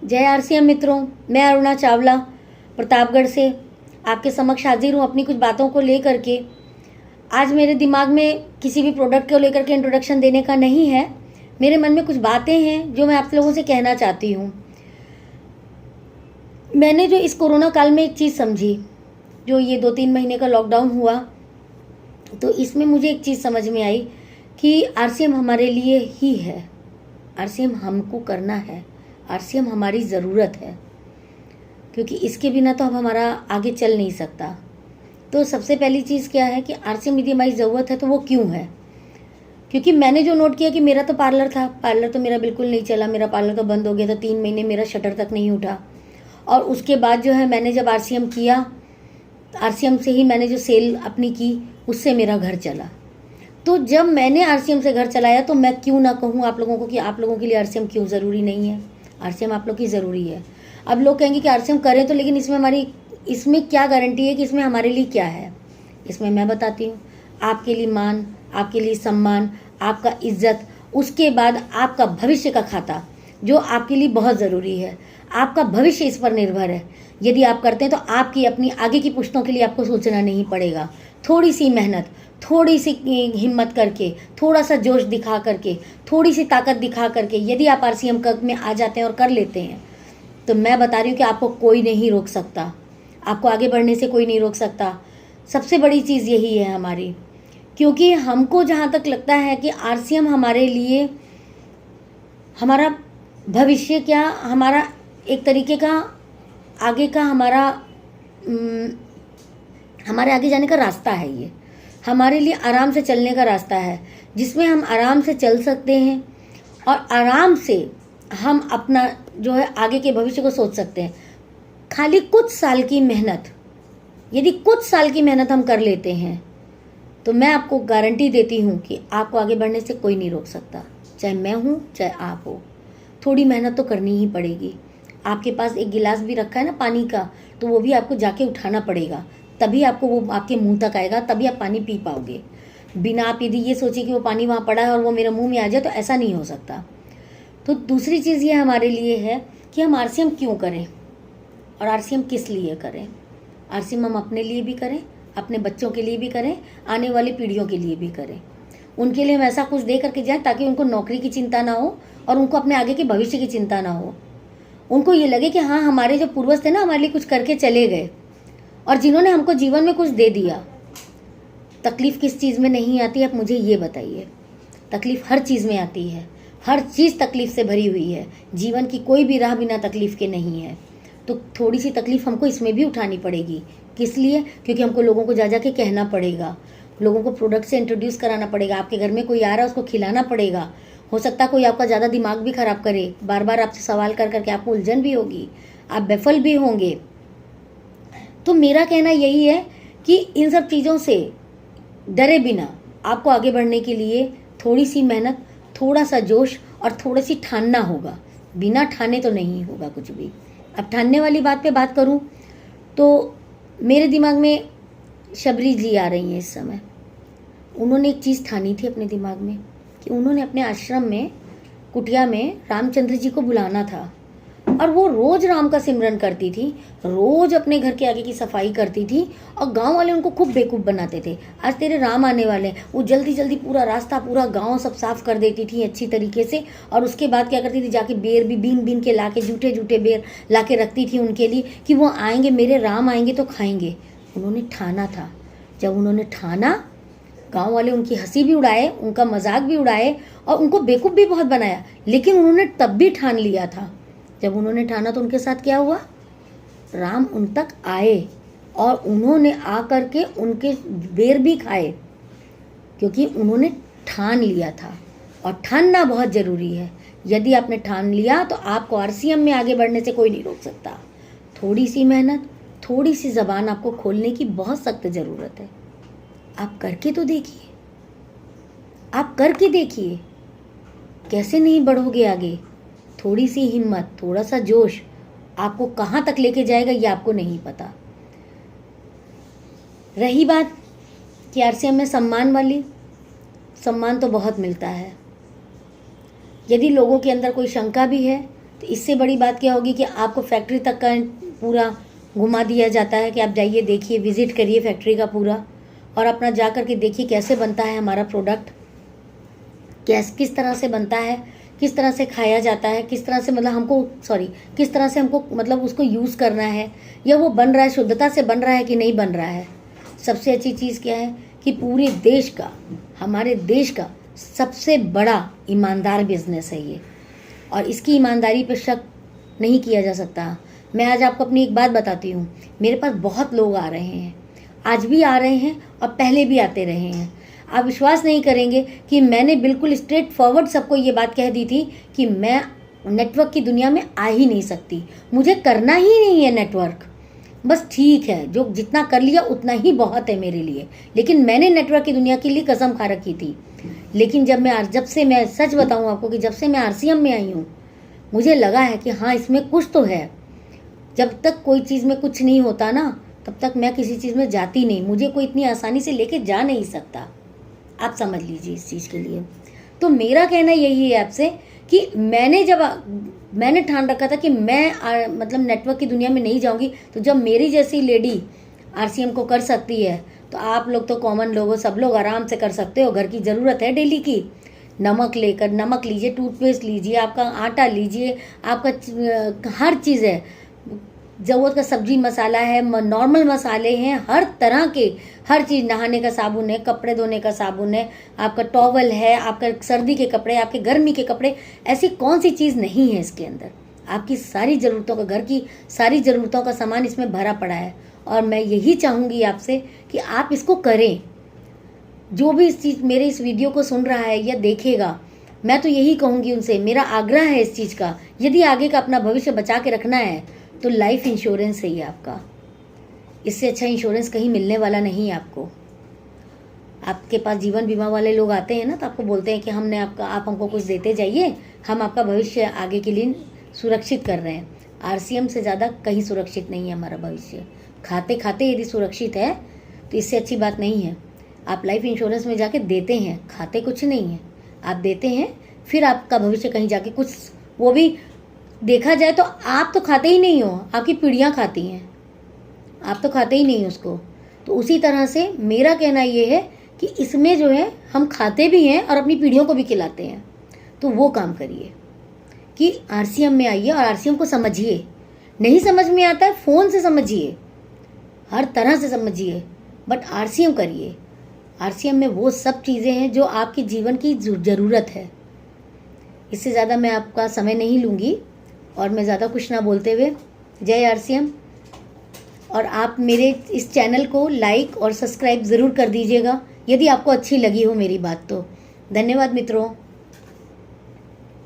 जय आरसीएम मित्रों, मैं अरुणा चावला प्रतापगढ़ से आपके समक्ष हाजिर हूँ अपनी कुछ बातों को लेकर के। आज मेरे दिमाग में किसी भी प्रोडक्ट को लेकर के इंट्रोडक्शन देने का नहीं है। मेरे मन में कुछ बातें हैं जो मैं आप लोगों से कहना चाहती हूँ। मैंने जो इस कोरोना काल में एक चीज़ समझी, जो ये 2-3 महीने का लॉकडाउन हुआ, तो इसमें मुझे एक चीज़ समझ में आई कि आरसीएम हमारे लिए ही है। आरसीएम हमको करना है, आरसीएम हमारी ज़रूरत है, क्योंकि इसके बिना तो अब हमारा आगे चल नहीं सकता। तो सबसे पहली चीज़ क्या है कि आरसीएम यदि हमारी ज़रूरत है तो वो क्यों है? क्योंकि मैंने जो नोट किया कि मेरा तो पार्लर था, पार्लर तो मेरा बिल्कुल नहीं चला, मेरा पार्लर तो बंद हो गया था, 3 महीने मेरा शटर तक नहीं उठा। और उसके बाद जो है मैंने जब आरसीएम किया, आरसीएम से ही मैंने जो सेल अपनी की, उससे मेरा घर चला। तो जब मैंने आरसीएम से घर चलाया तो मैं क्यों ना कहूँ आप लोगों को कि आप लोगों के लिए आरसीएम क्यों ज़रूरी नहीं है। आरसीएम आप लोग की ज़रूरी है। अब लोग कहेंगे कि आरसीएम करें तो, लेकिन इसमें क्या गारंटी है कि इसमें हमारे लिए क्या है? इसमें मैं बताती हूँ। आपके लिए मान, आपके लिए सम्मान, आपका इज्जत, उसके बाद आपका भविष्य का खाता, जो आपके लिए बहुत ज़रूरी है। आपका भविष्य इस पर निर्भर है। यदि आप करते हैं तो आपकी अपनी आगे की पुश्तों के लिए आपको सोचना नहीं पड़ेगा। थोड़ी सी मेहनत, थोड़ी सी हिम्मत करके, थोड़ा सा जोश दिखा करके, थोड़ी सी ताकत दिखा करके यदि आप आरसीएम में आ जाते हैं और कर लेते हैं, तो मैं बता रही हूँ कि आपको कोई नहीं रोक सकता। आपको आगे बढ़ने से कोई नहीं रोक सकता। सबसे बड़ी चीज़ यही है हमारी, क्योंकि हमको जहाँ तक लगता है कि आरसीएम हमारे लिए, हमारा भविष्य क्या, हमारा एक तरीके का आगे का हमारे आगे जाने का रास्ता है। ये हमारे लिए आराम से चलने का रास्ता है, जिसमें हम आराम से चल सकते हैं और आराम से हम अपना जो है आगे के भविष्य को सोच सकते हैं। खाली कुछ साल की मेहनत, यदि कुछ साल की मेहनत हम कर लेते हैं तो मैं आपको गारंटी देती हूँ कि आपको आगे बढ़ने से कोई नहीं रोक सकता। चाहे मैं हूँ, चाहे आप हो। थोड़ी मेहनत तो करनी ही पड़ेगी। आपके पास एक गिलास भी रखा है ना पानी का, तो वो भी आपको जाके उठाना पड़ेगा, तभी आपको वो आपके मुंह तक आएगा, तभी आप पानी पी पाओगे। बिना आप यदि ये सोचिए कि वो पानी वहाँ पड़ा है और वो मेरे मुंह में आ जाए, तो ऐसा नहीं हो सकता। तो दूसरी चीज़ ये हमारे लिए है कि हम आरसीएम क्यों करें और आरसीएम किस लिए करें। आरसीएम हम अपने लिए भी करें, अपने बच्चों के लिए भी करें, आने वाली पीढ़ियों के लिए भी करें। उनके लिए हम ऐसा कुछ दे करके जाएं ताकि उनको नौकरी की चिंता ना हो और उनको अपने आगे के भविष्य की चिंता ना हो। उनको ये लगे कि हाँ, हमारे जो पूर्वज थे ना, हमारे लिए कुछ करके चले गए और जिन्होंने हमको जीवन में कुछ दे दिया। तकलीफ़ किस चीज़ में नहीं आती, आप मुझे ये बताइए। तकलीफ़ हर चीज़ में आती है, हर चीज़ तकलीफ़ से भरी हुई है। जीवन की कोई भी राह बिना तकलीफ़ के नहीं है। तो थोड़ी सी तकलीफ़ हमको इसमें भी उठानी पड़ेगी। किस लिए? क्योंकि हमको लोगों को जा जा के कहना पड़ेगा, लोगों को प्रोडक्ट से इंट्रोड्यूस कराना पड़ेगा। आपके घर में कोई आ रहा है, उसको खिलाना पड़ेगा। हो सकता है कोई आपका ज़्यादा दिमाग भी ख़राब करे, बार बार आपसे सवाल कर करके आपको उलझन भी होगी, आप बेफल भी होंगे। तो मेरा कहना यही है कि इन सब चीज़ों से डरे बिना आपको आगे बढ़ने के लिए थोड़ी सी मेहनत, थोड़ा सा जोश और थोड़ी सी ठानना होगा। बिना ठाने तो नहीं होगा कुछ भी। अब ठानने वाली बात पे बात करूं तो मेरे दिमाग में शबरी जी आ रही हैं इस समय। उन्होंने एक चीज़ ठानी थी अपने दिमाग में कि उन्होंने अपने आश्रम में, कुटिया में रामचंद्र जी को बुलाना था और वो रोज़ राम का सिमरन करती थी, रोज़ अपने घर के आगे की सफाई करती थी और गांव वाले उनको खूब बेवकूफ़ बनाते थे। आज तेरे राम आने वाले, वो जल्दी जल्दी पूरा रास्ता, पूरा गांव सब साफ कर देती थी अच्छी तरीके से। और उसके बाद क्या करती थी, जाके बेर भी बीन बीन के ला के, जूठे जूठे बेर ला के रखती थी उनके लिए कि वो आएंगे, मेरे राम आएंगे तो खाएंगे। उन्होंने ठाना था। जब उन्होंने ठाना, गाँव वाले उनकी हंसी भी उड़ाए, उनका मजाक भी उड़ाए और उनको बेवकूफ़ भी बहुत बनाया, लेकिन उन्होंने तब भी ठान लिया था। जब उन्होंने ठाना तो उनके साथ क्या हुआ, राम उन तक आए और उन्होंने आकर के उनके बेर भी खाए, क्योंकि उन्होंने ठान लिया था। और ठानना बहुत ज़रूरी है। यदि आपने ठान लिया तो आपको आरसीएम में आगे बढ़ने से कोई नहीं रोक सकता। थोड़ी सी मेहनत, थोड़ी सी ज़बान आपको खोलने की बहुत सख्त ज़रूरत है। आप करके तो देखिए, आप करके देखिए, कैसे नहीं बढ़ोगे आगे। थोड़ी सी हिम्मत, थोड़ा सा जोश आपको कहाँ तक लेके जाएगा ये आपको नहीं पता। रही बात कि आरसीएम में सम्मान वाली, सम्मान तो बहुत मिलता है। यदि लोगों के अंदर कोई शंका भी है तो इससे बड़ी बात क्या होगी कि आपको फैक्ट्री तक का पूरा घुमा दिया जाता है कि आप जाइए, देखिए, विज़िट करिए फैक्ट्री का पूरा, और अपना जा कर के देखिए कैसे बनता है हमारा प्रोडक्ट, किस तरह से बनता है, किस तरह से खाया जाता है, किस तरह से मतलब किस तरह से हमको मतलब उसको यूज़ करना है, या वो बन रहा है शुद्धता से बन रहा है कि नहीं बन रहा है। सबसे अच्छी चीज़ क्या है कि पूरे देश का, हमारे देश का सबसे बड़ा ईमानदार बिजनेस है ये, और इसकी ईमानदारी पे शक नहीं किया जा सकता। मैं आज आपको अपनी एक बात बताती हूँ, मेरे पास बहुत लोग आ रहे हैं, आज भी आ रहे हैं और पहले भी आते रहे हैं। आप विश्वास नहीं करेंगे कि मैंने बिल्कुल स्ट्रेट फॉरवर्ड सबको ये बात कह दी थी कि मैं नेटवर्क की दुनिया में आ ही नहीं सकती, मुझे करना ही नहीं है नेटवर्क, बस ठीक है जो जितना कर लिया उतना ही बहुत है मेरे लिए। लेकिन मैंने नेटवर्क की दुनिया के लिए कसम खा रखी थी। लेकिन जब से मैं सच बताऊं आपको कि जब से मैं आरसीएम में आई हूँ, मुझे लगा है कि हाँ इसमें कुछ तो है। जब तक कोई चीज़ में कुछ नहीं होता ना, तब तक मैं किसी चीज़ में जाती नहीं, मुझे कोई इतनी आसानी से लेके जा नहीं सकता। आप समझ लीजिए इस चीज़ के लिए। तो मेरा कहना यही है आपसे कि मैंने ठान रखा था कि मैं मतलब नेटवर्क की दुनिया में नहीं जाऊंगी, तो जब मेरी जैसी लेडी आरसीएम को कर सकती है तो आप लोग तो कॉमन लोग हो, सब लोग आराम से कर सकते हो। घर की ज़रूरत है डेली की, नमक लीजिए, टूथपेस्ट लीजिए, आपका आटा लीजिए, आपका हर चीज़ है, ज़रूरत का सब्जी मसाला है, नॉर्मल मसाले हैं, हर तरह के हर चीज़, नहाने का साबुन है, कपड़े धोने का साबुन है, आपका टॉवल है, आपका सर्दी के कपड़े, आपके गर्मी के कपड़े, ऐसी कौन सी चीज़ नहीं है इसके अंदर। आपकी सारी ज़रूरतों का, घर की सारी ज़रूरतों का सामान इसमें भरा पड़ा है। और मैं यही चाहूँगी आपसे कि आप इसको करें। जो भी मेरे इस वीडियो को सुन रहा है या देखेगा, मैं तो यही कहूँगी उनसे, मेरा आग्रह है इस चीज़ का, यदि आगे का अपना भविष्य बचा के रखना है तो लाइफ इंश्योरेंस है ये आपका। इससे अच्छा इंश्योरेंस कहीं मिलने वाला नहीं है आपको। आपके पास जीवन बीमा वाले लोग आते हैं ना, तो आपको बोलते हैं कि आप हमको कुछ देते जाइए, हम आपका भविष्य आगे के लिए सुरक्षित कर रहे हैं। आरसीएम से ज़्यादा कहीं सुरक्षित नहीं है हमारा भविष्य। खाते खाते यदि सुरक्षित है तो इससे अच्छी बात नहीं है। आप लाइफ इंश्योरेंस में जाके देते हैं, खाते कुछ नहीं है, आप देते हैं, फिर आपका भविष्य कहीं जाके कुछ, वो भी देखा जाए तो आप तो खाते ही नहीं हो, आपकी पीढ़ियाँ खाती हैं, आप तो खाते ही नहीं हो उसको। तो उसी तरह से मेरा कहना ये है कि इसमें जो है हम खाते भी हैं और अपनी पीढ़ियों को भी खिलाते हैं। तो वो काम करिए कि आरसीएम में आइए और आरसीएम को समझिए। नहीं समझ में आता है, फ़ोन से समझिए, हर तरह से समझिए, बट आरसीएम करिए। आरसीएम में वो सब चीज़ें हैं जो आपके जीवन की ज़रूरत है। इससे ज़्यादा मैं आपका समय नहीं लूँगी और मैं ज़्यादा कुछ ना बोलते हुए, जय आरसीएम। और आप मेरे इस चैनल को लाइक और सब्सक्राइब ज़रूर कर दीजिएगा यदि आपको अच्छी लगी हो मेरी बात तो। धन्यवाद मित्रों।